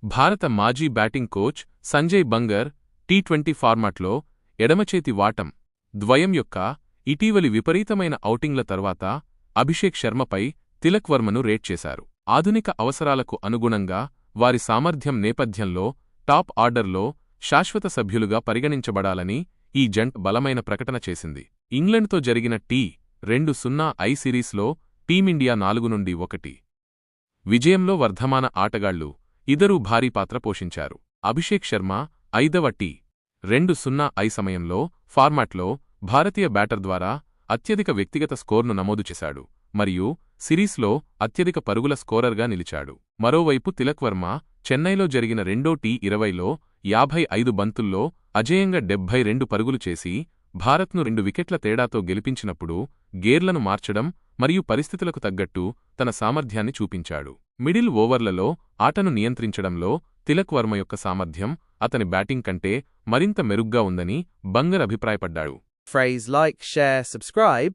భారత మాజీ batting coach Sanjay Bangar T20 ఫార్మాట్లో ఎడమచేతి వాటం ద్వయం యొక్క ఇటీవలి విపరీతమైన ఔటింగ్ల తర్వాత అభిషేక్ శర్మపై తిలక్ వర్మను రేట్ చేశారు. ఆధునిక అవసరాలకు అనుగుణంగా వారి సామర్థ్యం నేపథ్యంలో టాప్ ఆర్డర్లో శాశ్వత సభ్యులుగా పరిగణించబడాలని ఈ జంట బలమైన ప్రకటన చేసింది. ఇంగ్లండ్తో జరిగిన టీ20 సిరీస్లో టీమిండియా 4-1 విజయంలో వర్ధమాన ఆటగాళ్లు ఇద్దరూ భారీ పాత్ర పోషించారు. అభిషేక్ శర్మ 5వ టీ20 సమయంలో ఫార్మాట్లో భారతీయ బ్యాటర్ ద్వారా అత్యధిక వ్యక్తిగత స్కోర్ను నమోదు చేశాడు మరియు సిరీస్లో అత్యధిక పరుగుల స్కోరర్గా నిలిచాడు. మరోవైపు తిలక్ వర్మ చెన్నైలో జరిగిన రెండో టీ20లో 55 బంతుల్లో అజేయంగా 72 పరుగులు చేసి భారత్ను 2 వికెట్ల తేడాతో గెలిపించినప్పుడు గేర్లను మార్చడం మరియు పరిస్థితులకు తగ్గట్టు తన సామర్థ్యాన్ని చూపించాడు. మిడిల్ ఓవర్లలో ఆటను నియంత్రించడంలో తిలక్ వర్మ యొక్క సామర్థ్యం అతని బ్యాటింగ్ కంటే మరింత మెరుగ్గా ఉందని Bangar అభిప్రాయపడ్డాడు. Phrase like, share, subscribe.